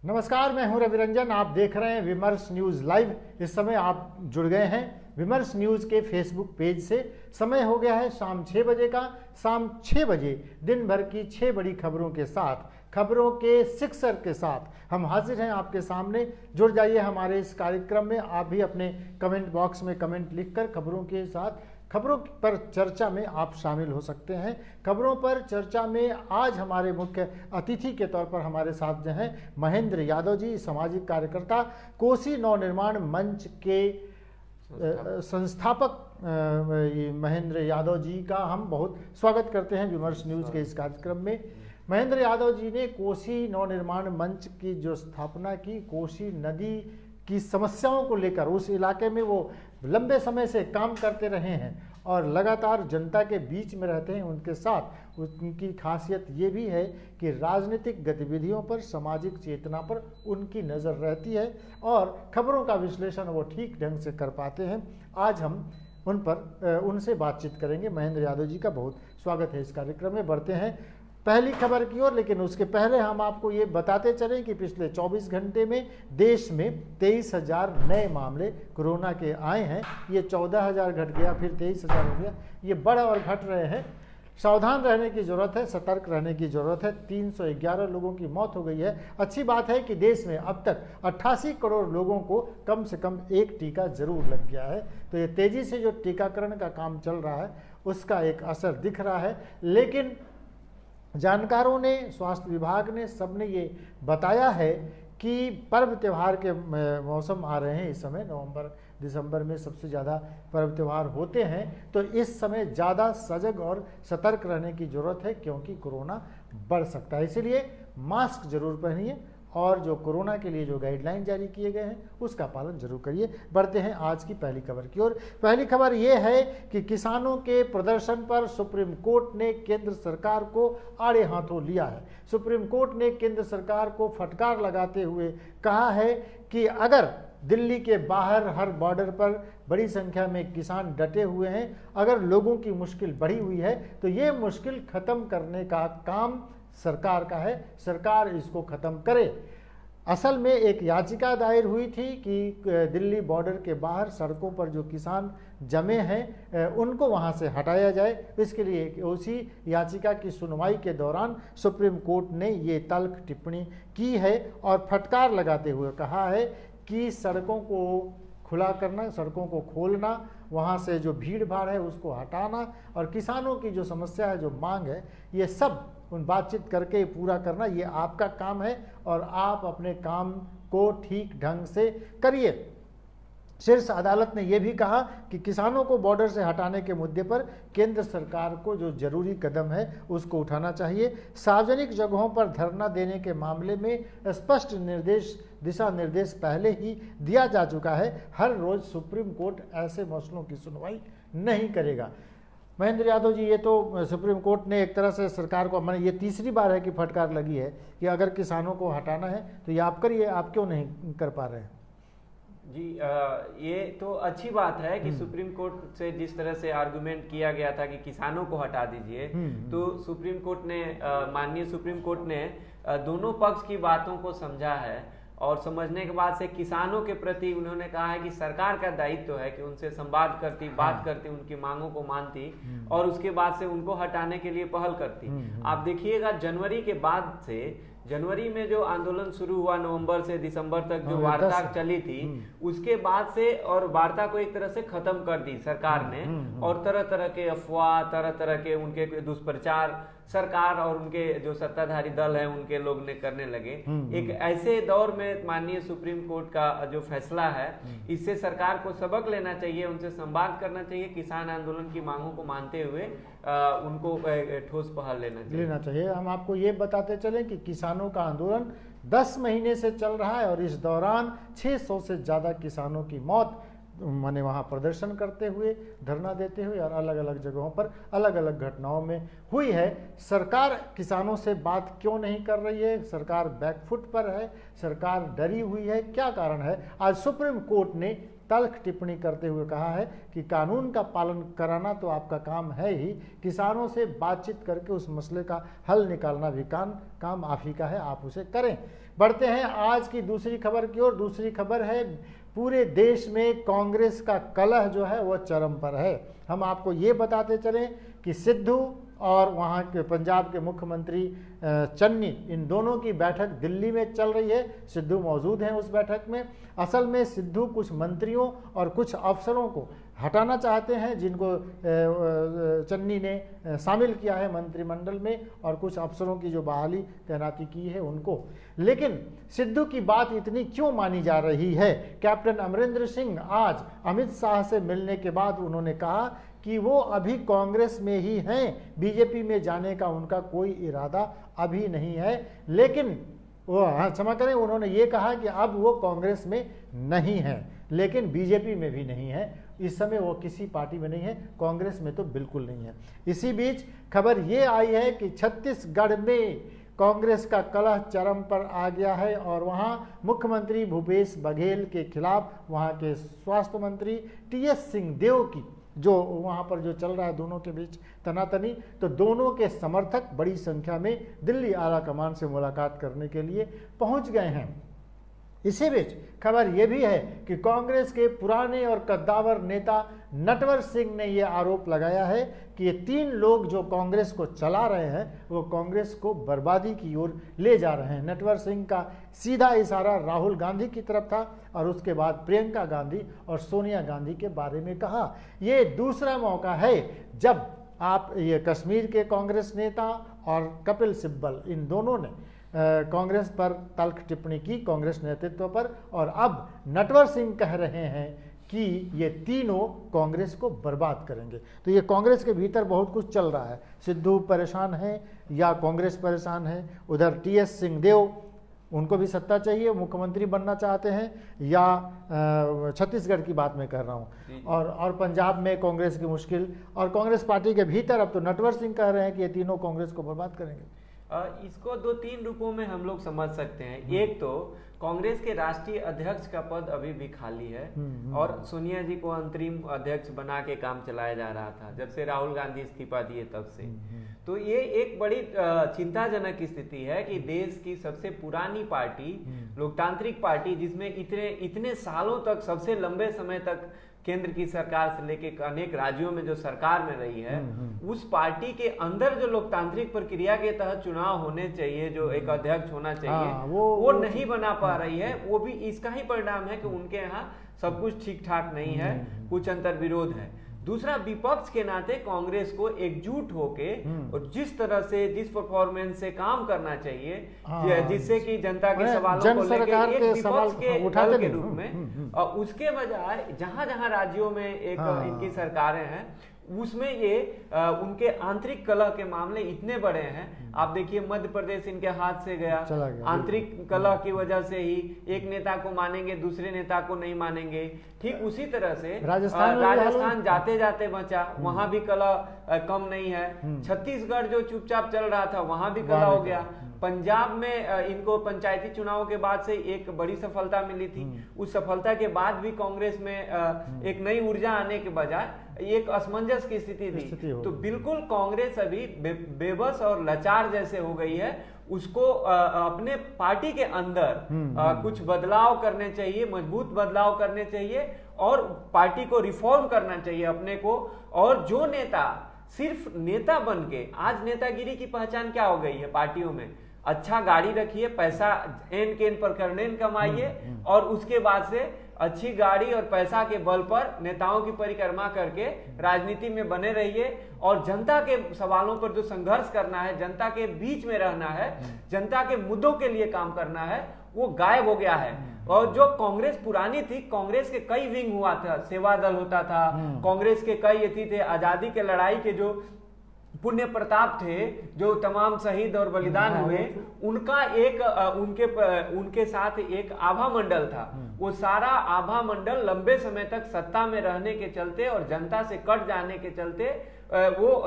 नमस्कार, मैं हूं रवि रंजन। आप देख रहे हैं विमर्श न्यूज़ लाइव। इस समय आप जुड़ गए हैं विमर्श न्यूज़ के फेसबुक पेज से। समय हो गया है शाम 6 बजे का। शाम 6 बजे दिन भर की 6 बड़ी खबरों के साथ, खबरों के सिक्सर के साथ हम हाजिर हैं आपके सामने। जुड़ जाइए हमारे इस कार्यक्रम में। आप भी अपने कमेंट बॉक्स में कमेंट लिखकर खबरों के साथ, खबरों पर चर्चा में आप शामिल हो सकते हैं। खबरों पर चर्चा में आज हमारे मुख्य अतिथि के तौर पर हमारे साथ जो हैं महेंद्र यादव जी, सामाजिक कार्यकर्ता, कोसी नवनिर्माण मंच के संस्थापक महेंद्र यादव जी का हम बहुत स्वागत करते हैं विमर्श न्यूज़ के इस कार्यक्रम में। महेंद्र यादव जी ने कोसी नवनिर्माण मंच की जो स्थापना की, कोसी नदी की समस्याओं को लेकर, उस इलाके में वो लंबे समय से काम करते रहे हैं और लगातार जनता के बीच में रहते हैं। उनके साथ उनकी खासियत ये भी है कि राजनीतिक गतिविधियों पर, सामाजिक चेतना पर उनकी नज़र रहती है और खबरों का विश्लेषण वो ठीक ढंग से कर पाते हैं। आज हम उनसे बातचीत करेंगे। महेंद्र यादव जी का बहुत स्वागत है इस कार्यक्रम में। बढ़ते हैं पहली खबर की ओर, लेकिन उसके पहले हम आपको ये बताते चलें कि पिछले 24 घंटे में देश में 23,000 नए मामले कोरोना के आए हैं। ये 14,000 घट गया, फिर 23,000 हो गया। ये बढ़ और घट रहे हैं। सावधान रहने की ज़रूरत है, सतर्क रहने की ज़रूरत है। 311 लोगों की मौत हो गई है। अच्छी बात है कि देश में अब तक 88 करोड़ लोगों को कम से कम एक टीका जरूर लग गया है। तो ये तेज़ी से जो टीकाकरण का काम चल रहा है उसका एक असर दिख रहा है। लेकिन जानकारों ने, स्वास्थ्य विभाग ने, सबने ये बताया है कि पर्व त्यौहार के मौसम आ रहे हैं। इस समय नवंबर दिसंबर में सबसे ज़्यादा पर्व त्यौहार होते हैं। तो इस समय ज़्यादा सजग और सतर्क रहने की ज़रूरत है, क्योंकि कोरोना बढ़ सकता है। इसीलिए मास्क जरूर पहनिए और जो कोरोना के लिए जो गाइडलाइन जारी किए गए हैं उसका पालन जरूर करिए। बढ़ते हैं आज की पहली खबर की ओर। पहली खबर ये है कि किसानों के प्रदर्शन पर सुप्रीम कोर्ट ने केंद्र सरकार को आड़े हाथों लिया है। सुप्रीम कोर्ट ने केंद्र सरकार को फटकार लगाते हुए कहा है कि अगर दिल्ली के बाहर हर बॉर्डर पर बड़ी संख्या में किसान डटे हुए हैं, अगर लोगों की मुश्किल बढ़ी हुई है तो ये मुश्किल खत्म करने का काम सरकार का है। सरकार इसको खत्म करे। असल में एक याचिका दायर हुई थी कि दिल्ली बॉर्डर के बाहर सड़कों पर जो किसान जमे हैं उनको वहां से हटाया जाए। इसके लिए उसी याचिका की सुनवाई के दौरान सुप्रीम कोर्ट ने ये तल्ख टिप्पणी की है और फटकार लगाते हुए कहा है कि सड़कों को खुला करना, सड़कों को खोलना, वहाँ से जो भीड़ भाड़ है उसको हटाना और किसानों की जो समस्या है, जो मांग है, ये सब उन बातचीत करके पूरा करना, ये आपका काम है और आप अपने काम को ठीक ढंग से करिए। शीर्ष अदालत ने यह भी कहा कि किसानों को बॉर्डर से हटाने के मुद्दे पर केंद्र सरकार को जो जरूरी कदम है उसको उठाना चाहिए। सार्वजनिक जगहों पर धरना देने के मामले में स्पष्ट दिशा निर्देश पहले ही दिया जा चुका है। हर रोज सुप्रीम कोर्ट ऐसे मसलों की सुनवाई नहीं करेगा। महेंद्र यादव जी, ये तो सुप्रीम कोर्ट ने एक तरह से सरकार को, मैंने ये तीसरी बार है कि फटकार लगी है कि अगर किसानों को हटाना है तो ये आप करिए, आप क्यों नहीं कर पा रहे हैं? जी, ये तो अच्छी बात है कि सुप्रीम कोर्ट से जिस तरह से आर्गुमेंट किया गया था कि किसानों को हटा दीजिए, तो सुप्रीम कोर्ट ने, माननीय सुप्रीम कोर्ट ने दोनों पक्ष की बातों को समझा है और समझने के बाद से किसानों के प्रति उन्होंने कहा है कि सरकार का दायित्व है कि उनसे संवाद करती, बात करती, उनकी मांगों को मानती और उसके बाद से उनको हटाने के लिए पहल करती। आप देखिएगा जनवरी के बाद से, जनवरी में जो आंदोलन शुरू हुआ, नवंबर से दिसंबर तक जो वार्ता चली थी, उसके बाद से और वार्ता को एक तरह से खत्म कर दी सरकार ने और तरह तरह के अफवाह, तरह तरह के उनके दुष्प्रचार सरकार और उनके जो सत्ताधारी दल है उनके लोग ने करने लगे। एक ऐसे दौर में माननीय सुप्रीम कोर्ट का जो फैसला है, इससे सरकार को सबक लेना चाहिए, उनसे संवाद करना चाहिए, किसान आंदोलन की मांगों को मानते हुए उनको ठोस पहल लेना चाहिए। हम आपको ये बताते चलें कि किसानों का आंदोलन 10 महीने से चल रहा है और इस दौरान 600 से ज़्यादा किसानों की मौत माने वहाँ प्रदर्शन करते हुए, धरना देते हुए और अलग अलग जगहों पर अलग अलग घटनाओं में हुई है। सरकार किसानों से बात क्यों नहीं कर रही है? सरकार बैकफुट पर है, सरकार डरी हुई है, क्या कारण है? आज सुप्रीम कोर्ट ने तल्ख टिप्पणी करते हुए कहा है कि कानून का पालन कराना तो आपका काम है ही, किसानों से बातचीत करके उस मसले का हल निकालना भी काम आप ही का है, आप उसे करें। बढ़ते हैं आज की दूसरी खबर की ओर। दूसरी खबर है पूरे देश में कांग्रेस का कलह जो है वह चरम पर है। हम आपको ये बताते चलें कि सिद्धू और वहाँ के पंजाब के मुख्यमंत्री चन्नी, इन दोनों की बैठक दिल्ली में चल रही है। सिद्धू मौजूद हैं उस बैठक में। असल में सिद्धू कुछ मंत्रियों और कुछ अफसरों को हटाना चाहते हैं जिनको चन्नी ने शामिल किया है मंत्रिमंडल में, और कुछ अफसरों की जो बहाली तैनाती की है उनको। लेकिन सिद्धू की बात इतनी क्यों मानी जा रही है? कैप्टन अमरिंदर सिंह आज अमित शाह से मिलने के बाद उन्होंने कहा कि वो अभी कांग्रेस में ही हैं, बीजेपी में जाने का उनका कोई इरादा अभी नहीं है। लेकिन वो क्षमा करें, उन्होंने ये कहा कि अब वो कांग्रेस में नहीं है, लेकिन बीजेपी में भी नहीं है। इस समय वो किसी पार्टी में नहीं है, कांग्रेस में तो बिल्कुल नहीं है। इसी बीच खबर ये आई है कि छत्तीसगढ़ में कांग्रेस का कलह चरम पर आ गया है और वहां मुख्यमंत्री भूपेश बघेल के खिलाफ वहां के स्वास्थ्य मंत्री टीएस सिंहदेव की जो वहाँ पर जो चल रहा है दोनों के बीच तनातनी, तो दोनों के समर्थक बड़ी संख्या में दिल्ली आला कमान से मुलाकात करने के लिए पहुँच गए हैं। इसी बीच खबर यह भी है कि कांग्रेस के पुराने और कद्दावर नेता नटवर सिंह ने यह आरोप लगाया है कि ये 3 लोग जो कांग्रेस को चला रहे हैं वो कांग्रेस को बर्बादी की ओर ले जा रहे हैं। नटवर सिंह का सीधा इशारा राहुल गांधी की तरफ था और उसके बाद प्रियंका गांधी और सोनिया गांधी के बारे में कहा। ये दूसरा मौका है जब आप ये कश्मीर के कांग्रेस नेता और कपिल सिब्बल, इन दोनों ने कांग्रेस पर तल्ख टिप्पणी की, कांग्रेस नेतृत्व पर, और अब नटवर सिंह कह रहे हैं कि ये तीनों कांग्रेस को बर्बाद करेंगे। तो ये कांग्रेस के भीतर बहुत कुछ चल रहा है। सिद्धू परेशान है या कांग्रेस परेशान है, उधर टीएस सिंहदेव, उनको भी सत्ता चाहिए, मुख्यमंत्री बनना चाहते हैं, या छत्तीसगढ़ की बात मैं कर रहा हूँ, और पंजाब में कांग्रेस की मुश्किल, और कांग्रेस पार्टी के भीतर अब तो नटवर सिंह कह रहे हैं कि ये तीनों कांग्रेस को बर्बाद करेंगे। इसको 2-3 रूपों में हम लोग समझ सकते हैं। एक तो कांग्रेस के राष्ट्रीय अध्यक्ष का पद अभी भी खाली है और सोनिया जी को अंतरिम अध्यक्ष बना के काम चलाया जा रहा था जब से राहुल गांधी इस्तीफा दिए तब से। तो ये एक बड़ी चिंताजनक स्थिति है कि देश की सबसे पुरानी पार्टी, लोकतांत्रिक पार्टी, जिसमें इतने सालों तक, सबसे लंबे समय तक केंद्र की सरकार से लेकर अनेक राज्यों में जो सरकार में रही है, उस पार्टी के अंदर जो लोकतांत्रिक प्रक्रिया के तहत चुनाव होने चाहिए, जो एक अध्यक्ष होना चाहिए, वो नहीं बना पा रही है। वो भी इसका ही परिणाम है कि उनके यहाँ सब कुछ ठीक ठाक नहीं है, कुछ अंतर विरोध है। दूसरा, विपक्ष के नाते कांग्रेस को एकजुट होके और जिस तरह से, जिस परफॉर्मेंस से काम करना चाहिए, जिससे कि जनता के सवालों को लेकर एक विपक्ष के दल के रूप में, और उसके बजाय जहां जहां राज्यों में एक इनकी सरकारें हैं उसमें ये उनके आंतरिक कलह के मामले इतने बड़े हैं। आप देखिए मध्य प्रदेश इनके हाथ से गया, आंतरिक कलह की वजह से ही एक नेता को मानेंगे, दूसरे नेता को नहीं मानेंगे। ठीक उसी तरह से राजस्थान जाते जाते बचा, वहां भी कलह कम नहीं है। छत्तीसगढ़ जो चुपचाप चल रहा था वहां भी कलह हो गया। पंजाब में इनको पंचायती चुनाव के बाद से एक बड़ी सफलता मिली थी। उस सफलता के बाद भी कांग्रेस में एक नई ऊर्जा आने के बजाय एक असमंजस की स्थिति थी। तो बिल्कुल कांग्रेस अभी बेबस और लाचार जैसे हो गई है। उसको अपने पार्टी के अंदर कुछ बदलाव करने चाहिए, मजबूत बदलाव करने चाहिए और पार्टी को रिफॉर्म करना चाहिए अपने को। और जो नेता सिर्फ नेता बन के, आज नेतागिरी की पहचान क्या हो गई है पार्टियों में, अच्छा गाड़ी रखिए, पैसा एन केन पर करनेन कमाइए और उसके बाद से अच्छी गाड़ी और पैसा के बल पर नेताओं की परिक्रमा करके राजनीति में बने रहिए और जनता के सवालों पर जो संघर्ष करना है, जनता के बीच में रहना है, जनता के मुद्दों के लिए काम करना है, वो गायब हो गया है। और जो कांग्रेस पुरानी थी, कांग्रेस के कई विंग हुआ था, सेवा दल होता था, कांग्रेस के कई ये थे, आजादी के लड़ाई के जो पुण्य प्रताप थे, जो तमाम शहीद और बलिदान हुए, उनका एक उनके साथ एक आभा मंडल था। वो सारा आभा मंडल लंबे समय तक सत्ता में रहने के चलते और जनता से कट जाने के चलते वो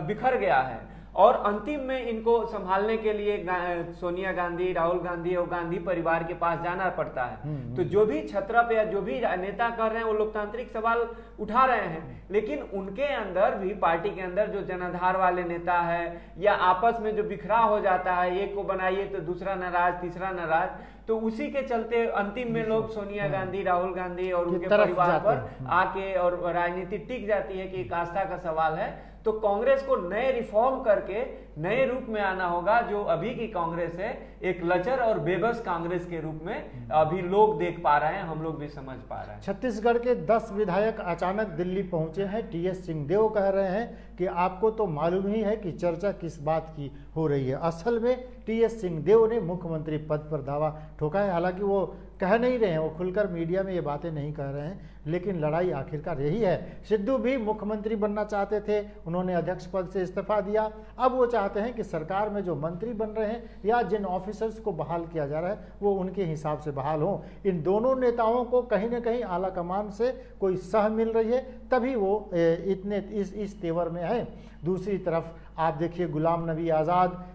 बिखर गया है। और अंतिम में इनको संभालने के लिए सोनिया गांधी, राहुल गांधी और गांधी परिवार के पास जाना पड़ता है। तो जो भी छत्रप या जो भी नेता कर रहे हैं वो लोकतांत्रिक सवाल उठा रहे हैं, लेकिन उनके अंदर भी, पार्टी के अंदर जो जनाधार वाले नेता है या आपस में जो बिखराव हो जाता है, एक को बनाइए तो दूसरा नाराज, तीसरा नाराज, तो उसी के चलते अंतिम में लोग सोनिया गांधी, राहुल गांधी और उनके परिवार पर आके और राजनीति टिक जाती है कि एक आस्था का सवाल है। तो कांग्रेस को नए रिफॉर्म करके नए रूप में आना होगा। जो अभी की कांग्रेस है एक लचर और बेबस कांग्रेस के रूप में अभी लोग देख पा रहे हैं, हम लोग भी समझ पा रहे हैं। छत्तीसगढ़ के 10 विधायक अचानक दिल्ली पहुंचे हैं। टीएस सिंहदेव कह रहे हैं कि आपको तो मालूम ही है कि चर्चा किस बात की हो रही है। असल में टीएस सिंहदेव ने मुख्यमंत्री पद पर दावा ठोका है। हालांकि वो कह नहीं रहे हैं, वो खुलकर मीडिया में ये बातें नहीं कह रहे हैं, लेकिन लड़ाई आखिरकार यही है। सिद्धू भी मुख्यमंत्री बनना चाहते थे, उन्होंने अध्यक्ष पद से इस्तीफा दिया। अब वो चाहते हैं कि सरकार में जो मंत्री बन रहे हैं या जिन ऑफिसर्स को बहाल किया जा रहा है वो उनके हिसाब से बहाल हों। इन दोनों नेताओं को कहीं ना कहीं आला कमान से कोई सह मिल रही है, तभी वो इतने इस तेवर में है। दूसरी तरफ आप देखिए, गुलाम नबी आज़ाद,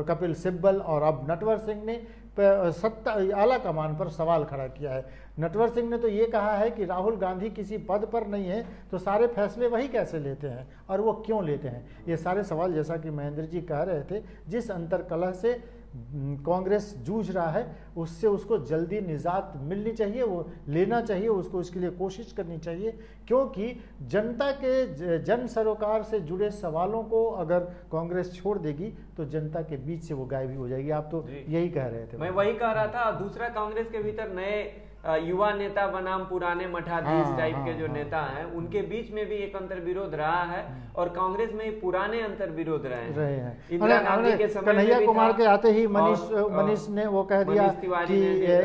कपिल सिब्बल और अब नटवर सिंह ने सत्ता आला कमान पर सवाल खड़ा किया है। नटवर सिंह ने तो ये कहा है कि राहुल गांधी किसी पद पर नहीं है तो सारे फैसले वही कैसे लेते हैं और वो क्यों लेते हैं। ये सारे सवाल, जैसा कि महेंद्र जी कह रहे थे, जिस अंतर्कलह से कांग्रेस जूझ रहा है उससे उसको जल्दी निजात मिलनी चाहिए, वो लेना चाहिए, उसको इसके लिए कोशिश करनी चाहिए। क्योंकि जनता के जन सरोकार से जुड़े सवालों को अगर कांग्रेस छोड़ देगी तो जनता के बीच से वो गायब हो जाएगी। आप तो यही कह रहे थे। मैं वही कह रहा था। दूसरा, कांग्रेस के भीतर नए युवा नेता बनाम पुराने मठाधीश टाइप के जो नेता हैं उनके बीच में भी एक अंतर विरोध रहा है और कांग्रेस में पुराने अंतर विरोध रहे हैं। इंदिरा गांधी के समय कन्हैया कुमार के आते ही मनीष ने वो कह दिया कि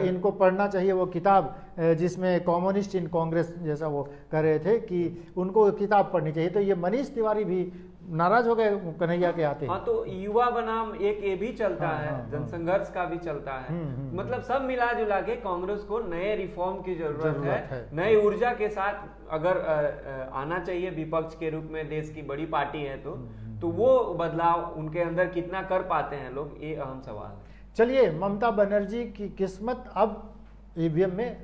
इनको पढ़ना चाहिए वो किताब जिसमें कम्युनिस्ट इन कांग्रेस जैसा वो कह रहे थे कि उनको किताब पढ़नी चाहिए। तो ये मनीष तिवारी भी नाराज हो गए कन्हैया के आते। हाँ, तो युवा बनाम एक ये भी चलता है, जनसंघर्ष का भी चलता है। मतलब सब मिला जुला के कांग्रेस को नए रिफॉर्म की जरूरत है। नई ऊर्जा के साथ अगर आना चाहिए विपक्ष के रूप में, देश की बड़ी पार्टी है तो वो बदलाव उनके अंदर कितना कर पाते हैं लोग, ये अहम सवाल है। चलिए, ममता बनर्जी की किस्मत अब ईवीएम में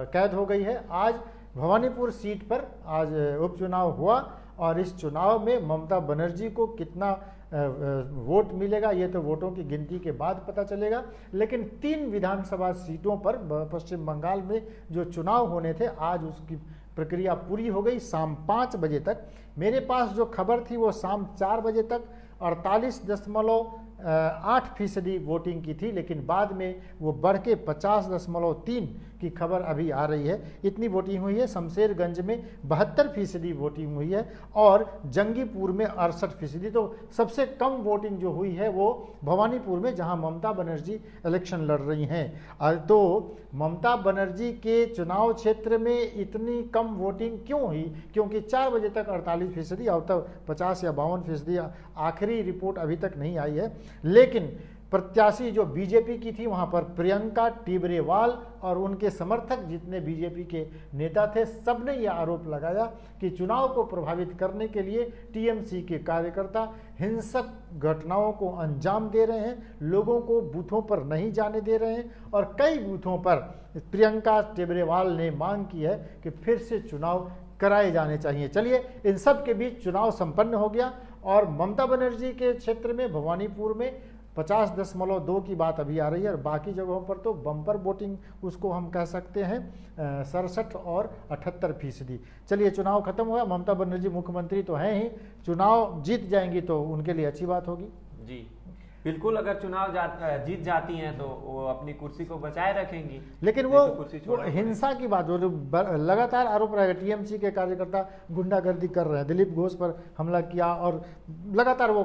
कैद हो गई है। आज भवानीपुर सीट पर आज उपचुनाव हुआ और इस चुनाव में ममता बनर्जी को कितना वोट मिलेगा ये तो वोटों की गिनती के बाद पता चलेगा। लेकिन 3 विधानसभा सीटों पर पश्चिम बंगाल में जो चुनाव होने थे आज उसकी प्रक्रिया पूरी हो गई। शाम 5 बजे तक, मेरे पास जो खबर थी वो शाम 4 बजे तक 48.8% वोटिंग की थी, लेकिन बाद में वो बढ़ के 50.3 की खबर अभी आ रही है। इतनी वोटिंग हुई है। शमशेरगंज में 72% वोटिंग हुई है और जंगीपुर में 68%। तो सबसे कम वोटिंग जो हुई है वो भवानीपुर में, जहां ममता बनर्जी इलेक्शन लड़ रही हैं। तो ममता बनर्जी के चुनाव क्षेत्र में इतनी कम वोटिंग क्यों हुई? क्योंकि 4 बजे तक 48% और तब 50 या 52%, आखिरी रिपोर्ट अभी तक नहीं आई है। लेकिन प्रत्याशी जो बीजेपी की थी वहां पर प्रियंका टिबरेवाल और उनके समर्थक जितने बीजेपी के नेता थे, सबने यह आरोप लगाया कि चुनाव को प्रभावित करने के लिए टीएमसी के कार्यकर्ता हिंसक घटनाओं को अंजाम दे रहे हैं, लोगों को बूथों पर नहीं जाने दे रहे हैं और कई बूथों पर प्रियंका टिबरेवाल ने मांग की है कि फिर से चुनाव कराए जाने चाहिए। चलिए, इन सब के बीच चुनाव संपन्न हो गया और ममता बनर्जी के क्षेत्र में भवानीपुर में 50.2 की बात अभी आ रही है और बाकी जगहों पर तो बम्पर वोटिंग उसको हम कह सकते हैं 67 और 78%। चलिए, चुनाव खत्म हुआ। ममता बनर्जी मुख्यमंत्री तो हैं ही, चुनाव जीत जाएंगी तो उनके लिए अच्छी बात होगी। जी बिल्कुल, अगर चुनाव जीत जाती हैं तो वो अपनी कुर्सी को बचाए रखेंगी। लेकिन वो हिंसा की बात जो लगातार आरोप रहेगा, टीएमसी के कार्यकर्ता गुंडागर्दी कर रहे हैं, दिलीप घोष पर हमला किया और लगातार वो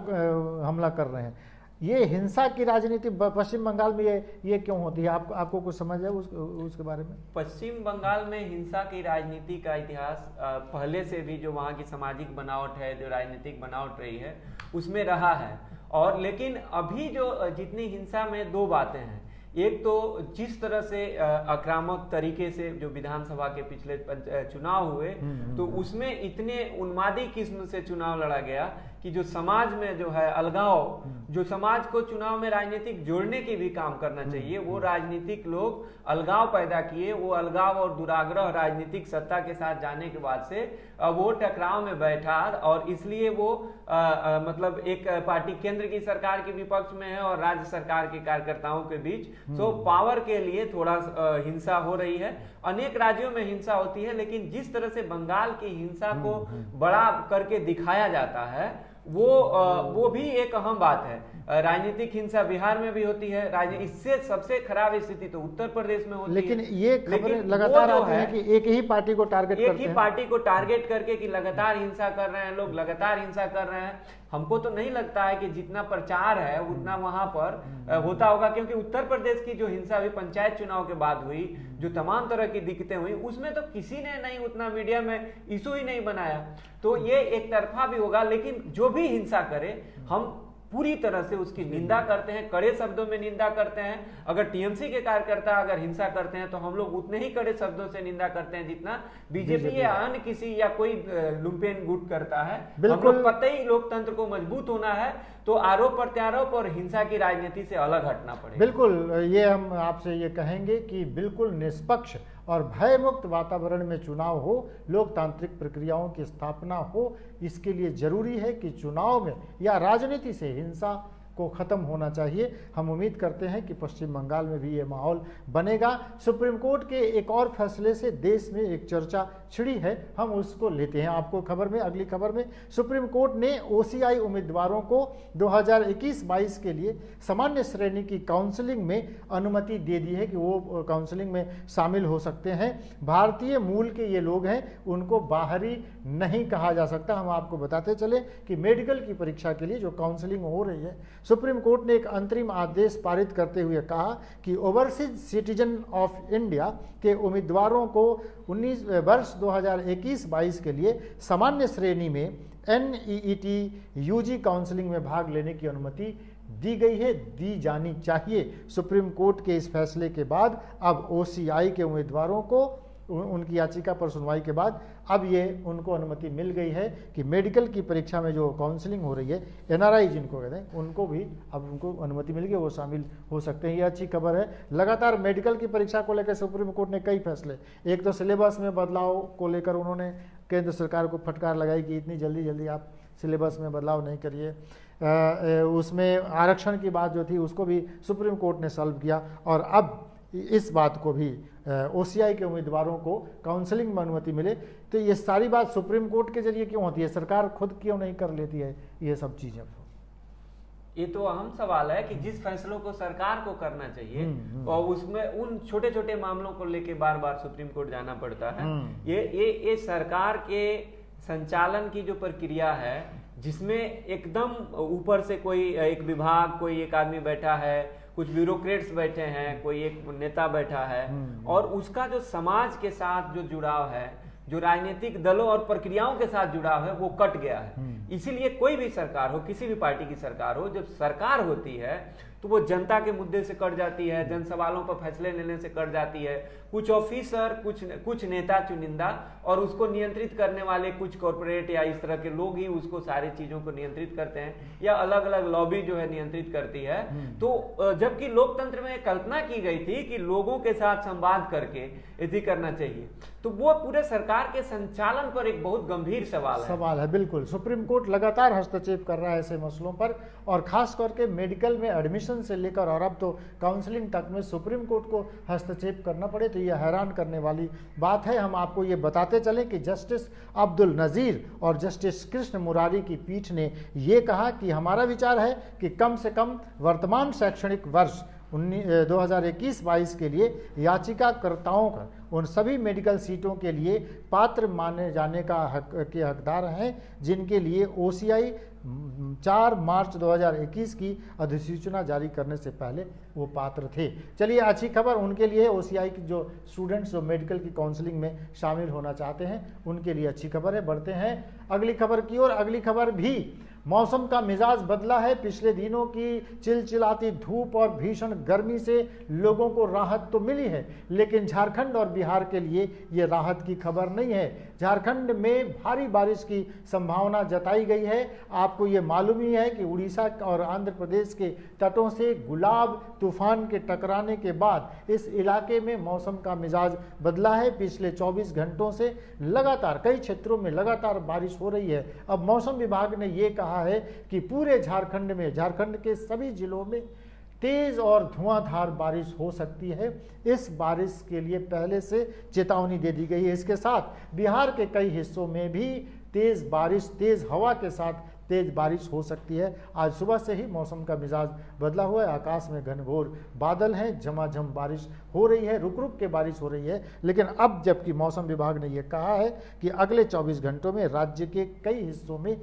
हमला कर रहे हैं। ये हिंसा की राजनीति पश्चिम बंगाल में ये क्यों होती है? आपको कुछ समझ है उसके बारे में? पश्चिम बंगाल में हिंसा की राजनीति का इतिहास पहले से भी, जो वहाँ की सामाजिक बनावट है, जो राजनीतिक बनावट रही है, उसमें रहा है। और लेकिन अभी जो जितनी हिंसा में 2 बातें हैं। एक तो जिस तरह से आक्रामक तरीके से जो विधानसभा के पिछले चुनाव हुए तो उसमें इतने उन्मादी किस्म से चुनाव लड़ा गया कि जो समाज में जो है अलगाव, जो समाज को चुनाव में राजनीतिक जोड़ने की भी काम करना चाहिए, वो राजनीतिक लोग अलगाव पैदा किए। वो अलगाव और दुराग्रह राजनीतिक सत्ता के साथ जाने के बाद से वो टकराव में बैठा, और इसलिए वो मतलब एक पार्टी केंद्र की सरकार के विपक्ष में है और राज्य सरकार के कार्यकर्ताओं के बीच सो पावर के लिए थोड़ा हिंसा हो रही है। अनेक राज्यों में हिंसा होती है, लेकिन जिस तरह से बंगाल की हिंसा को बड़ा करके दिखाया जाता है वो भी एक अहम बात है। राजनीतिक हिंसा बिहार में भी होती है, इससे सबसे खराब स्थिति तो उत्तर प्रदेश में होती लेकिन है। ये खबरें लगातार आती हैं कि एक ही पार्टी को टारगेट करते हैं, एक ही पार्टी को टारगेट करके कि लगातार हिंसा कर रहे हैं लोग, लगातार हिंसा कर रहे हैं। हमको तो नहीं लगता है कि जितना प्रचार है उतना वहां पर होता होगा, क्योंकि उत्तर प्रदेश की जो हिंसा हुई पंचायत चुनाव के बाद हुई, जो तमाम तरह की दिक्कतें हुई, उसमें तो किसी ने नहीं उतना मीडिया में इशू ही नहीं बनाया। तो ये एक तरफा भी होगा, लेकिन जो भी हिंसा करे हम पूरी तरह से उसकी निंदा करते हैं, कड़े शब्दों में निंदा करते हैं। अगर टीएमसी के कार्यकर्ता अगर हिंसा करते हैं तो हम लोग उतने ही कड़े शब्दों से निंदा करते हैं जितना बीजेपी या अन्य किसी या कोई लुम्पेन गुट करता है। हम लोग कतई लोकतंत्र को मजबूत होना है तो आरोप प्रत्यारोप और हिंसा की राजनीति से अलग हटना पड़ेगा। बिल्कुल, ये हम आपसे ये कहेंगे कि बिल्कुल निष्पक्ष और भयमुक्त वातावरण में चुनाव हो, लोकतांत्रिक प्रक्रियाओं की स्थापना हो। इसके लिए जरूरी है कि चुनाव में या राजनीति से हिंसा को खत्म होना चाहिए। हम उम्मीद करते हैं कि पश्चिम बंगाल में भी ये माहौल बनेगा। सुप्रीम कोर्ट के एक और फैसले से देश में एक चर्चा छिड़ी है, हम उसको लेते हैं आपको खबर में। अगली खबर में सुप्रीम कोर्ट ने ओसीआई उम्मीदवारों को 2021-22 के लिए सामान्य श्रेणी की काउंसलिंग में अनुमति दे दी है कि वो काउंसलिंग में शामिल हो सकते हैं। भारतीय मूल के ये लोग हैं, उनको बाहरी नहीं कहा जा सकता। हम आपको बताते चले कि मेडिकल की परीक्षा के लिए जो काउंसलिंग हो रही है, सुप्रीम कोर्ट ने एक अंतरिम आदेश पारित करते हुए कहा कि ओवरसीज सिटीजन ऑफ इंडिया के उम्मीदवारों को 19 वर्ष 2021-22 के लिए सामान्य श्रेणी में NEET यूजी काउंसलिंग में भाग लेने की अनुमति दी गई है, दी जानी चाहिए। सुप्रीम कोर्ट के इस फैसले के बाद अब OCI के उम्मीदवारों को उनकी याचिका पर सुनवाई के बाद अब ये उनको अनुमति मिल गई है कि मेडिकल की परीक्षा में जो काउंसलिंग हो रही है, NRI जिनको कहते हैं, उनको भी अब उनको अनुमति मिल गई, वो शामिल हो सकते हैं। ये अच्छी खबर है। लगातार मेडिकल की परीक्षा को लेकर सुप्रीम कोर्ट ने कई फैसले, एक तो सिलेबस में बदलाव को लेकर उन्होंने केंद्र सरकार को फटकार लगाई कि इतनी जल्दी आप सिलेबस में बदलाव नहीं करिए। उसमें आरक्षण की बात जो थी उसको भी सुप्रीम कोर्ट ने सॉल्व किया, और अब इस बात को भी OCI के उम्मीदवारों को काउंसलिंग में अनुमति मिले। तो ये सारी बात सुप्रीम कोर्ट के जरिए क्यों होती है, सरकार खुद क्यों नहीं कर लेती है ये सब चीजें? ये तो अहम सवाल है कि जिस फैसलों को सरकार को करना चाहिए और उसमें उन छोटे छोटे मामलों को लेके बार बार सुप्रीम कोर्ट जाना पड़ता है। ये सरकार के संचालन की जो प्रक्रिया है, जिसमें एकदम ऊपर से कोई एक विभाग, कोई एक आदमी बैठा है, कुछ ब्यूरोक्रेट्स बैठे हैं, कोई एक नेता बैठा है, और उसका जो समाज के साथ जो जुड़ाव है, जो राजनीतिक दलों और प्रक्रियाओं के साथ जुड़ाव है, वो कट गया है। इसीलिए कोई भी सरकार हो, किसी भी पार्टी की सरकार हो, जब सरकार होती है तो वो जनता के मुद्दे से कट जाती है, जन सवालों पर फैसले लेने से कट जाती है। कुछ ऑफिसर, कुछ नेता चुनिंदा और उसको नियंत्रित करने वाले कुछ कॉर्पोरेट या इस तरह के लोग ही उसको सारी चीजों को नियंत्रित करते हैं, या अलग अलग लॉबी जो है नियंत्रित करती है। तो जबकि लोकतंत्र में कल्पना की गई थी कि लोगों के साथ संवाद करके यदि करना चाहिए, तो वो पूरे सरकार के संचालन पर एक बहुत गंभीर सवाल है। बिल्कुल, सुप्रीम कोर्ट लगातार हस्तक्षेप कर रहा है ऐसे मसलों पर, और खास करके मेडिकल में एडमिशन से लेकर और अब तो काउंसलिंग तक में सुप्रीम कोर्ट को हस्तक्षेप करना पड़े तो यह हैरान करने वाली बात है। हम आपको ये बताते चलें कि जस्टिस अब्दुल नजीर और जस्टिस कृष्ण मुरारी की पीठ ने ये कहा कि हमारा विचार है कि कम से कम वर्तमान शैक्षणिक वर्ष 2021-22 के लिए याचिकाकर्ताओं का उन सभी मेडिकल सीटों के लिए पात्र माने जाने का के हकदार हैं जिनके लिए OCI 4 मार्च 2021 की अधिसूचना जारी करने से पहले वो पात्र थे। चलिए, अच्छी खबर उनके लिए, OCI की जो स्टूडेंट्स जो मेडिकल की काउंसलिंग में शामिल होना चाहते हैं उनके लिए अच्छी खबर है। बढ़ते हैं अगली खबर की ओर। अगली खबर भी मौसम का मिजाज बदला है। पिछले दिनों की चिलचिलाती धूप और भीषण गर्मी से लोगों को राहत तो मिली है, लेकिन झारखंड और बिहार के लिए ये राहत की खबर नहीं है। झारखंड में भारी बारिश की संभावना जताई गई है। आपको ये मालूम ही है कि उड़ीसा और आंध्र प्रदेश के तटों से गुलाब तूफान के टकराने के बाद इस इलाके में मौसम का मिजाज बदला है। पिछले 24 घंटों से लगातार कई क्षेत्रों में लगातार बारिश हो रही है। अब मौसम विभाग ने ये कहा है कि पूरे झारखंड में, झारखंड के सभी जिलों में तेज और धुआंधार बारिश हो सकती है। इस बारिश के लिए पहले से चेतावनी दे दी गई है। इसके साथ बिहार के कई हिस्सों में भी तेज बारिश, तेज हवा के साथ तेज बारिश हो सकती है। आज सुबह से ही मौसम का मिजाज बदला हुआ है। आकाश में घनघोर बादल हैं, झमाझम बारिश हो रही है, रुक रुक के बारिश हो रही है। लेकिन अब जबकि मौसम विभाग ने यह कहा है कि अगले 24 घंटों में राज्य के कई हिस्सों में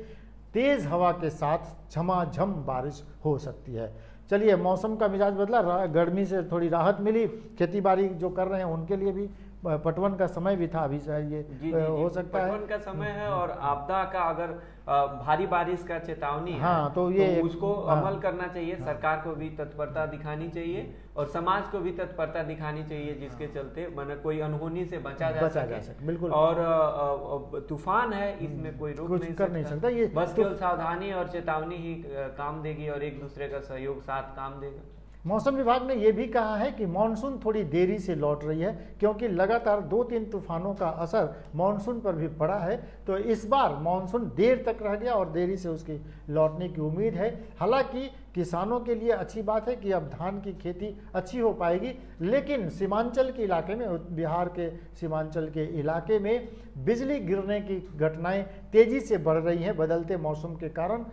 तेज हवा के साथ झमाझम बारिश हो सकती है। चलिए, मौसम का मिजाज बदला, गर्मी से थोड़ी राहत मिली। खेती बाड़ी जो कर रहे हैं उनके लिए भी पटवन का समय भी था, अभी शायद ये हो सकता है पटवन का समय है। और आपदा का अगर भारी बारिश का चेतावनी है, हाँ, तो ये उसको अमल करना चाहिए। सरकार को भी तत्परता दिखानी चाहिए और समाज को भी तत्परता दिखानी चाहिए, जिसके चलते मतलब कोई अनहोनी से बचा जा सके। बिल्कुल। और तूफान है, इसमें कोई रोक नहीं सकता। ये बस केवल सावधानी और चेतावनी ही काम देगी और एक दूसरे का सहयोग साथ काम देगा। मौसम विभाग ने यह भी कहा है कि मानसून थोड़ी देरी से लौट रही है, क्योंकि लगातार 2-3 तूफानों का असर मानसून पर भी पड़ा है। तो इस बार मानसून देर तक रह गया और देरी से उसकी लौटने की उम्मीद है। हालांकि किसानों के लिए अच्छी बात है कि अब धान की खेती अच्छी हो पाएगी, लेकिन सीमांचल के इलाके में, बिहार के सीमांचल के इलाके में बिजली गिरने की घटनाएं तेजी से बढ़ रही हैं, बदलते मौसम के कारण,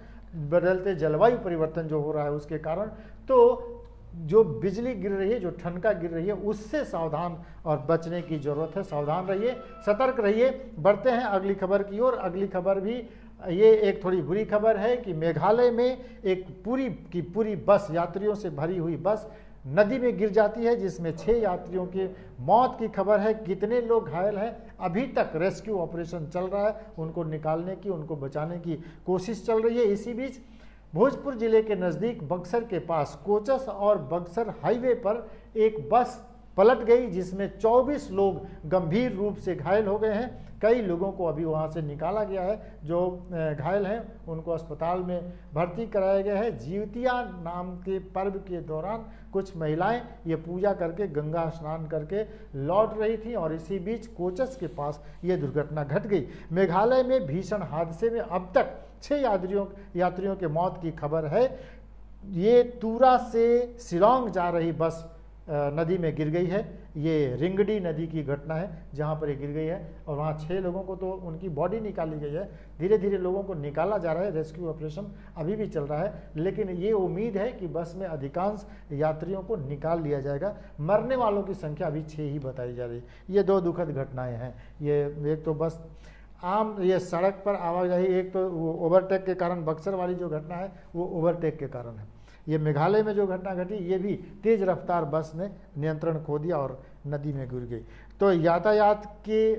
बदलते जलवायु परिवर्तन जो हो रहा है उसके कारण। तो जो बिजली गिर रही है, जो ठनका गिर रही है, उससे सावधान और बचने की जरूरत है। सावधान रहिए, सतर्क रहिए। बढ़ते हैं अगली खबर की ओर। अगली खबर भी ये एक थोड़ी बुरी खबर है कि मेघालय में एक पूरी की पूरी बस, यात्रियों से भरी हुई बस नदी में गिर जाती है, जिसमें 6 यात्रियों की मौत की खबर है। कितने लोग घायल हैं, अभी तक रेस्क्यू ऑपरेशन चल रहा है, उनको निकालने की, उनको बचाने की कोशिश चल रही है। इसी बीच भोजपुर जिले के नज़दीक बक्सर के पास कोचस और बक्सर हाईवे पर एक बस पलट गई, जिसमें 24 लोग गंभीर रूप से घायल हो गए हैं। कई लोगों को अभी वहां से निकाला गया है। जो घायल हैं उनको अस्पताल में भर्ती कराया गया है। जीवतिया नाम के पर्व के दौरान कुछ महिलाएं ये पूजा करके, गंगा स्नान करके लौट रही थी और इसी बीच कोचस के पास ये दुर्घटना घट गई। मेघालय में भीषण हादसे में अब तक 6 यात्रियों के मौत की खबर है। ये तूरा से शिलांग जा रही बस नदी में गिर गई है। ये रिंगडी नदी की घटना है जहां पर ये गिर गई है और वहां 6 लोगों को तो उनकी बॉडी निकाली गई है। धीरे धीरे लोगों को निकाला जा रहा है, रेस्क्यू ऑपरेशन अभी भी चल रहा है, लेकिन ये उम्मीद है कि बस में अधिकांश यात्रियों को निकाल लिया जाएगा। मरने वालों की संख्या अभी 6 ही बताई जा रही है। ये 2 दुखद घटनाएं हैं। ये एक तो बस आम ये सड़क पर आवाजाही, एक तो ओवरटेक के कारण, बक्सर वाली जो घटना है वो ओवरटेक के कारण है। ये मेघालय में जो घटना घटी, ये भी तेज रफ्तार बस ने नियंत्रण खो दिया और नदी में गिर गई। तो यातायात के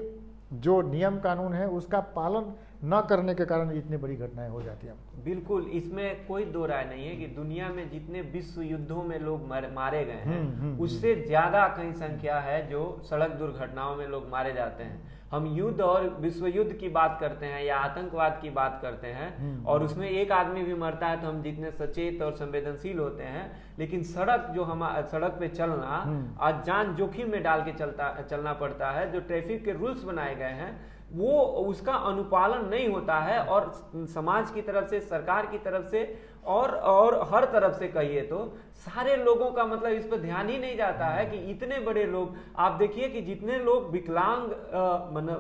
जो नियम कानून है उसका पालन न करने के कारण इतनी बड़ी घटनाएं हो जाती हैं। बिल्कुल, इसमें कोई दो राय नहीं है कि दुनिया में जितने विश्व युद्धों में लोग मारे गए हैं, उससे ज्यादा कई संख्या है जो सड़क दुर्घटनाओं में लोग मारे जाते हैं। हम युद्ध और विश्व युद्ध की बात करते हैं या आतंकवाद की बात करते हैं और उसमें एक आदमी भी मरता है तो हम जितने सचेत और संवेदनशील होते हैं, लेकिन सड़क पे चलना आज जान जोखिम में डाल के चलना पड़ता है। जो ट्रैफिक के रूल्स बनाए गए हैं वो उसका अनुपालन नहीं होता है और समाज की तरफ से, सरकार की तरफ से और हर तरफ से कहिए तो सारे लोगों का मतलब इस पर ध्यान ही नहीं जाता है कि इतने बड़े लोग, आप देखिए कि जितने लोग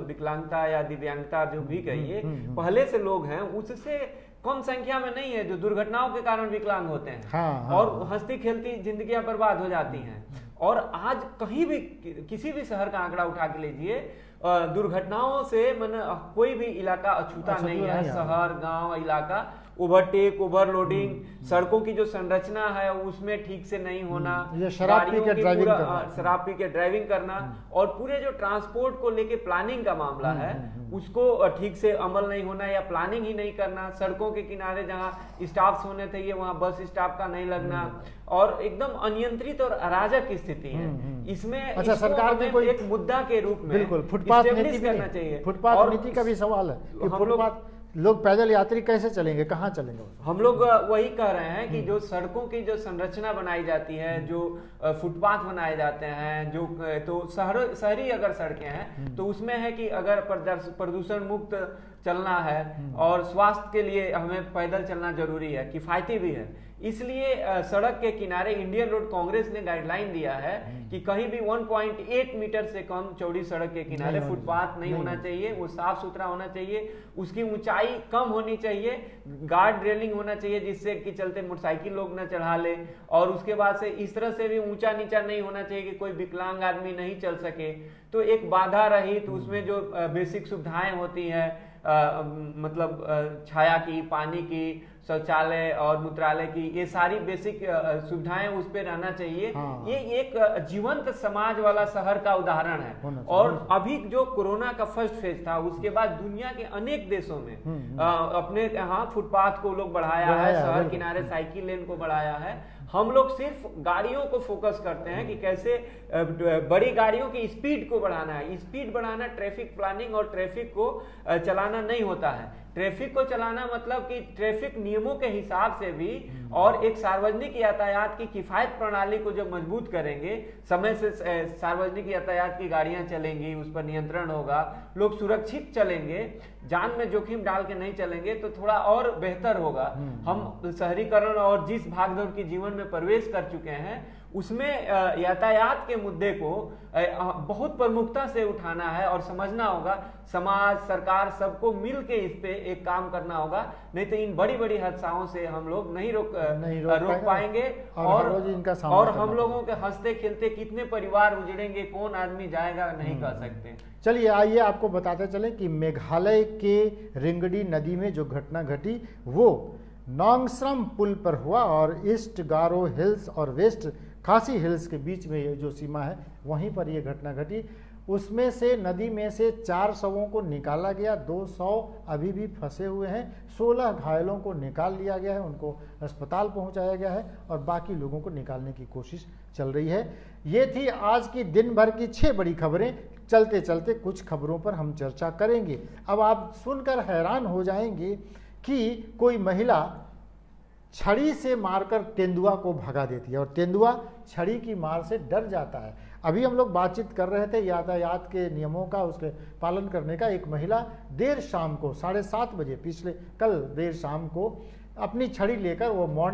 विकलांगता या दिव्यांगता जो भी कहिए पहले से लोग हैं, उससे कम संख्या में नहीं है जो दुर्घटनाओं के कारण विकलांग होते हैं। हाँ। और हंसती खेलती जिंदगियां बर्बाद हो जाती हैं। और आज कहीं भी किसी भी शहर का आंकड़ा उठा के लीजिए, दुर्घटनाओं से कोई भी इलाका अछूता नहीं है। शहर, गांव, इलाका ओवरटेक, ओवरलोडिंग, सड़कों की जो संरचना है उसमें ठीक से नहीं होना, ये शराब पी के ड्राइविंग करना, शराब पी के ड्राइविंग करना, और पूरे जो ट्रांसपोर्ट को लेके प्लानिंग का मामला है उसको ठीक से अमल नहीं होना या प्लानिंग ही नहीं करना, सड़कों के किनारे जहां स्टाफ होने चाहिए वहां बस स्टाफ का नहीं लगना, और एकदम अनियंत्रित और अराजक स्थिति है इसमें। अच्छा, सरकार ने कोई एक मुद्दा के रूप में बिल्कुल फुटपाथ नीति करना चाहिए। फुटपाथ नीति का भी सवाल है कि फुटपाथ लोग पैदल यात्री कैसे चलेंगे, कहाँ चलेंगे? हम लोग वही कह रहे हैं कि जो सड़कों की जो संरचना बनाई जाती है, जो फुटपाथ बनाए जाते हैं, जो तो शहरी अगर सड़कें हैं तो उसमें है कि अगर प्रदूषण मुक्त चलना है और स्वास्थ्य के लिए हमें पैदल चलना जरूरी है, किफायती भी है, इसलिए सड़क के किनारे इंडियन रोड कांग्रेस ने गाइडलाइन दिया है कि कहीं भी 1.8 मीटर से कम चौड़ी सड़क के किनारे फुटपाथ नहीं होना चाहिए, वो साफ सुथरा होना चाहिए, उसकी ऊंचाई कम होनी चाहिए, गार्ड रेलिंग होना चाहिए जिससे कि चलते मोटरसाइकिल लोग न चढ़ा ले, और उसके बाद से इस तरह से भी ऊंचा नीचा नहीं होना चाहिए कि कोई विकलांग आदमी नहीं चल सके। तो एक बाधा रहित उसमें जो बेसिक सुविधाएं होती है, मतलब छाया की, पानी की, शौचालय और मूत्रालय की, ये सारी बेसिक सुविधाएं उस पे रहना चाहिए। ये एक जीवंत समाज वाला शहर का उदाहरण है। और अभी जो कोरोना का फर्स्ट फेज था उसके बाद दुनिया के अनेक देशों में अपने यहाँ फुटपाथ को लोग बढ़ाया है, शहर किनारे साइकिल लेन को बढ़ाया है। हम लोग सिर्फ गाड़ियों को फोकस करते हैं कि कैसे बड़ी गाड़ियों की स्पीड को बढ़ाना है। स्पीड बढ़ाना ट्रैफिक प्लानिंग और ट्रैफिक को चलाना नहीं होता है। ट्रैफिक को चलाना मतलब कि ट्रैफिक नियमों के हिसाब से भी, और एक सार्वजनिक यातायात की किफायत प्रणाली को जब मजबूत करेंगे, समय से सार्वजनिक यातायात की गाड़ियां चलेंगी, उस पर नियंत्रण होगा, लोग सुरक्षित चलेंगे, जान में जोखिम डाल के नहीं चलेंगे तो थोड़ा और बेहतर होगा। हम शहरीकरण और जिस भागदौड़ के जीवन में प्रवेश कर चुके हैं उसमें यातायात के मुद्दे को बहुत प्रमुखता से उठाना है और समझना होगा। समाज, सरकार सबको मिल के इस पे एक काम करना होगा, नहीं तो इन बड़ी बड़ी हादसाओं से हम लोग नहीं रोक पाएंगे। और हम लोगों के हंसते खेलते कितने परिवार उजड़ेंगे, कौन आदमी जाएगा, नहीं कह सकते। चलिए आइए आपको बताते चले कि मेघालय के रिंगडी नदी में जो घटना घटी वो नोंगश्रम पुल पर हुआ, और ईस्ट गारो हिल्स और वेस्ट खासी हिल्स के बीच में ये जो सीमा है वहीं पर ये घटना घटी। उसमें से नदी में से 4 शवों को निकाला गया, 200 अभी भी फंसे हुए हैं, 16 घायलों को निकाल लिया गया है, उनको अस्पताल पहुंचाया गया है और बाकी लोगों को निकालने की कोशिश चल रही है। ये थी आज की दिन भर की 6 बड़ी खबरें। चलते चलते कुछ खबरों पर हम चर्चा करेंगे। अब आप सुनकर हैरान हो जाएंगे कि कोई महिला छड़ी से मारकर तेंदुआ को भगा देती है और तेंदुआ छड़ी की मार से डर जाता है। अभी हम लोग बातचीत कर रहे थे यातायात के नियमों का, उसके पालन करने का। एक महिला देर शाम को 7:30 बजे, कल देर शाम को अपनी छड़ी लेकर वो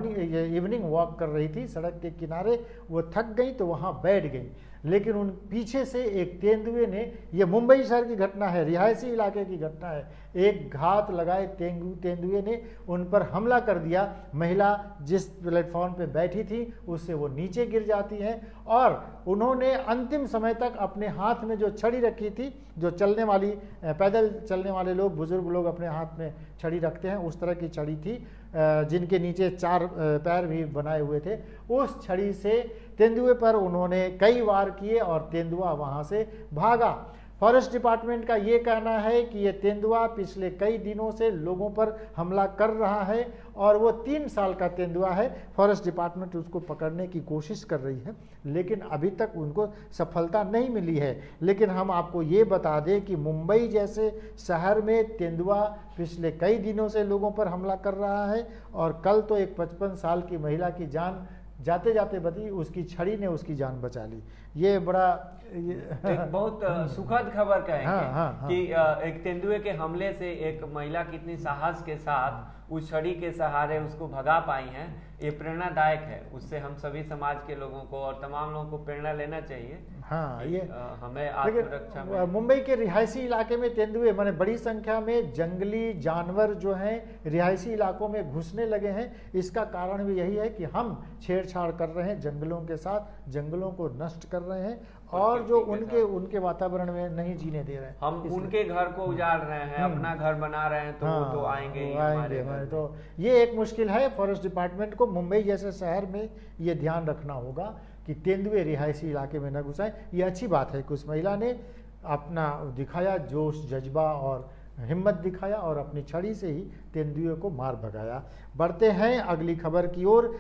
इवनिंग वॉक कर रही थी सड़क के किनारे। वो थक गई तो वहाँ बैठ गई, लेकिन उन पीछे से एक तेंदुए ने, ये मुंबई शहर की घटना है, रिहायशी इलाके की घटना है, एक घात लगाए तेंदुए ने उन पर हमला कर दिया। महिला जिस प्लेटफॉर्म पे बैठी थी उससे वो नीचे गिर जाती हैं और उन्होंने अंतिम समय तक अपने हाथ में जो छड़ी रखी थी, जो पैदल चलने वाले लोग, बुजुर्ग लोग अपने हाथ में छड़ी रखते हैं, उस तरह की छड़ी थी जिनके नीचे 4 पैर भी बनाए हुए थे, उस छड़ी से तेंदुए पर उन्होंने कई वार किए और तेंदुआ वहां से भागा। फॉरेस्ट डिपार्टमेंट का ये कहना है कि ये तेंदुआ पिछले कई दिनों से लोगों पर हमला कर रहा है और वो 3 साल का तेंदुआ है। फॉरेस्ट डिपार्टमेंट उसको पकड़ने की कोशिश कर रही है, लेकिन अभी तक उनको सफलता नहीं मिली है। लेकिन हम आपको ये बता दें कि मुंबई जैसे शहर में तेंदुआ पिछले कई दिनों से लोगों पर हमला कर रहा है और कल तो एक 55 साल की महिला की जान जाते जाते बची, उसकी छड़ी ने उसकी जान बचा ली। ये बड़ा एक बहुत सुखद खबर कहेंगे कि एक तेंदुए के हमले से एक महिला कितनी साहस के साथ उस छड़ी के सहारे उसको भगा पाई हैं। ये प्रेरणादायक है। उससे हम सभी समाज के लोगों को और तमाम लोगों को प्रेरणा लेना चाहिए हाँ, ये हमें आत्मरक्षा में मुंबई के रिहायशी इलाके में तेंदुए माने बड़ी संख्या में जंगली जानवर जो हैं रिहायशी इलाकों में घुसने लगे हैं। इसका कारण भी यही है कि हम छेड़छाड़ कर रहे हैं जंगलों के साथ, जंगलों को नष्ट कर रहे हैं और जो उनके वातावरण में नहीं जीने दे रहे हैं। हम उनके घर को उजाड़ रहे हैं, अपना घर बना रहे हैं, तो वो तो आएंगे ही हमारे घर। तो ये एक मुश्किल है। फॉरेस्ट डिपार्टमेंट को मुंबई जैसे शहर में ये ध्यान रखना होगा कि तेंदुए रिहायशी इलाके में न घुसाएं। ये अच्छी बात है कि उस महिला ने अपना दिखाया जोश, जज्बा और हिम्मत दिखाया और अपनी छड़ी से ही तेंदुए को मार भगाया। बढ़ते हैं अगली खबर की ओर।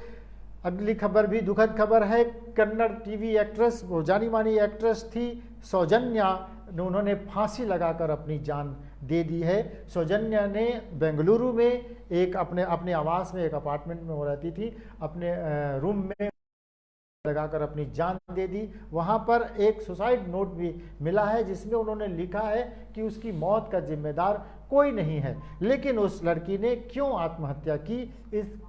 अगली खबर भी दुखद खबर है। कन्नड़ टीवी एक्ट्रेस, वो जानी मानी एक्ट्रेस थी सौजन्या, उन्होंने फांसी लगाकर अपनी जान दे दी है। सौजन्या ने बेंगलुरु में एक अपने आवास में, एक अपार्टमेंट में वो रहती थी, अपने रूम में लगाकर अपनी जान दे दी। वहां पर एक सुसाइड नोट भी मिला है जिसमें उन्होंने लिखा है कि उसकी मौत का जिम्मेदार कोई नहीं है, लेकिन उस लड़की ने क्यों आत्महत्या की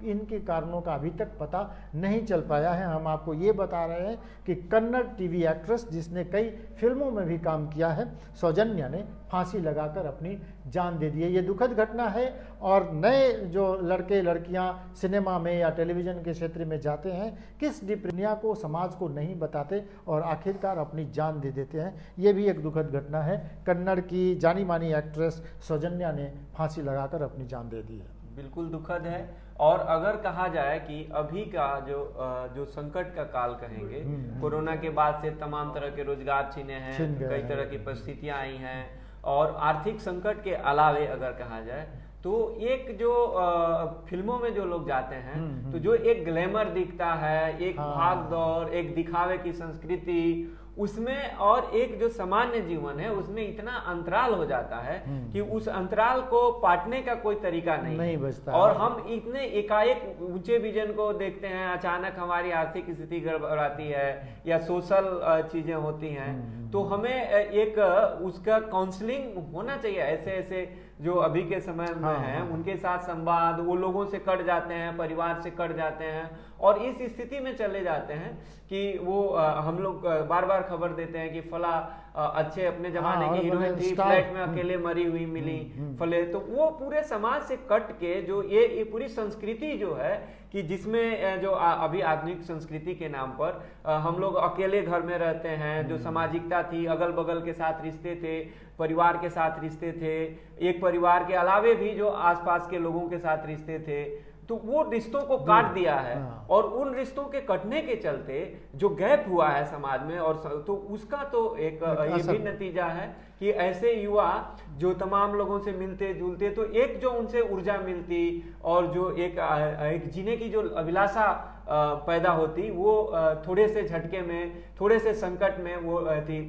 इनके कारणों का अभी तक पता नहीं चल पाया है। हम आपको ये बता रहे हैं कि कन्नड़ टीवी एक्ट्रेस जिसने कई फिल्मों में भी काम किया है, सौजन्या ने फांसी लगाकर अपनी जान दे दी है। ये दुखद घटना है और नए जो लड़के लड़कियां सिनेमा में या टेलीविज़न के क्षेत्र में जाते हैं, किस दुनिया को, समाज को नहीं बताते और आखिरकार अपनी जान दे देते हैं। ये भी एक दुखद घटना है। कन्नड़ की जानी मानी एक्ट्रेस सौजन्या ने फांसी लगाकर अपनी जान दे दी है। बिल्कुल दुखद है। और अगर कहा जाए कि अभी का जो संकट का काल कहेंगे, कोरोना के बाद से तमाम तरह के रोजगार छीने हैं, कई तरह की परिस्थितियां आई हैं और आर्थिक संकट के अलावे अगर कहा जाए तो एक जो फिल्मों में जो लोग जाते हैं तो जो एक ग्लैमर दिखता है, एक भाग दौड़, एक दिखावे की संस्कृति उसमें और एक जो सामान्य जीवन है उसमें इतना अंतराल हो जाता है कि उस अंतराल को पाटने का कोई तरीका नहीं बचता। और हम इतने एकाएक ऊंचे विजन को देखते हैं, अचानक हमारी आर्थिक स्थिति गड़बड़ाती है या सोशल चीजें होती हैं, तो हमें एक उसका काउंसलिंग होना चाहिए। ऐसे जो अभी के समय में हैं उनके साथ संवाद, वो लोगों से कट जाते हैं, परिवार से कट जाते हैं और इस स्थिति में चले जाते हैं कि वो हम लोग बार बार खबर देते हैं कि फला अच्छे अपने जमाने की हीरोइन थी, फ्लैट में अकेले मरी हुई मिली फले, तो वो पूरे समाज से कट के जो ये पूरी संस्कृति जो है कि जिसमें जो अभी आधुनिक संस्कृति के नाम पर हम लोग अकेले घर में रहते हैं, जो सामाजिकता थी, अगल बगल के साथ रिश्ते थे, परिवार के साथ रिश्ते थे, एक परिवार के अलावे भी जो आसपास के लोगों के साथ रिश्ते थे, तो वो रिश्तों को काट दिया है। और उन रिश्तों के कटने के चलते जो गैप हुआ है समाज में और तो उसका तो एक ये भी नतीजा है कि ऐसे युवा जो तमाम लोगों से मिलते जुलते तो एक जो उनसे ऊर्जा मिलती और जो एक जीने की जो अभिलाषा पैदा होती वो थोड़े से झटके में, थोड़े से संकट में वो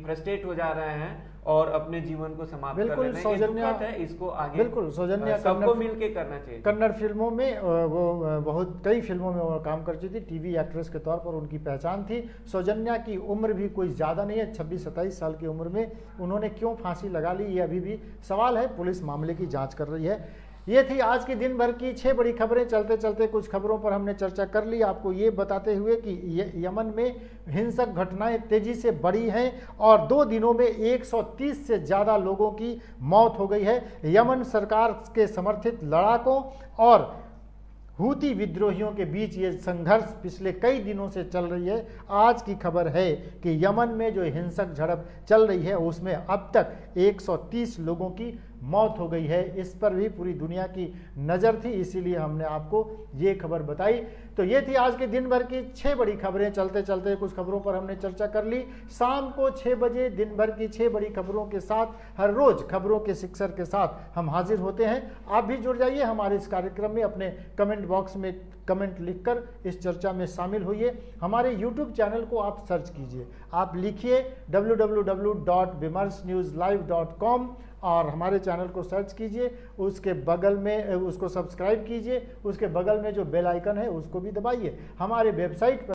फ्रस्ट्रेट हो जा रहे हैं और अपने जीवन को समाप्त कर रहे हैं। सौजन्या है, इसको आगे बिल्कुल सौजन्या सबको मिलके करना चाहिए। कन्नड़ फिल्मों में वो बहुत कई फिल्मों में वो काम करती थी, टीवी एक्ट्रेस के तौर पर उनकी पहचान थी। सौजन्या की उम्र भी कोई ज़्यादा नहीं है, 26-27 साल की उम्र में उन्होंने क्यों फांसी लगा ली ये अभी भी सवाल है। पुलिस मामले की जाँच कर रही है। ये थी आज की दिन भर की 6 बड़ी खबरें। चलते चलते कुछ खबरों पर हमने चर्चा कर ली, आपको ये बताते हुए कि यमन में हिंसक घटनाएं तेजी से बढ़ी हैं और 2 दिनों में 130 से ज़्यादा लोगों की मौत हो गई है। यमन सरकार के समर्थित लड़ाकों और हूती विद्रोहियों के बीच ये संघर्ष पिछले कई दिनों से चल रही है। आज की खबर है कि यमन में जो हिंसक झड़प चल रही है उसमें अब तक 130 लोगों की मौत हो गई है। इस पर भी पूरी दुनिया की नज़र थी, इसीलिए हमने आपको ये खबर बताई। तो ये थी आज के दिन भर की 6 बड़ी खबरें। चलते चलते कुछ खबरों पर हमने चर्चा कर ली। शाम को 6 बजे दिन भर की 6 बड़ी खबरों के साथ हर रोज खबरों के शिक्षर के साथ हम हाजिर होते हैं। आप भी जुड़ जाइए हमारे इस कार्यक्रम में, अपने कमेंट बॉक्स में कमेंट लिखकर इस चर्चा में शामिल होइए। हमारे YouTube चैनल को आप सर्च कीजिए, आप लिखिए www.vimarsnewslive.com और हमारे चैनल को सर्च कीजिए, उसके बगल में उसको सब्सक्राइब कीजिए, उसके बगल में जो बेल आइकन है उसको भी दबाइए। हमारे वेबसाइट पर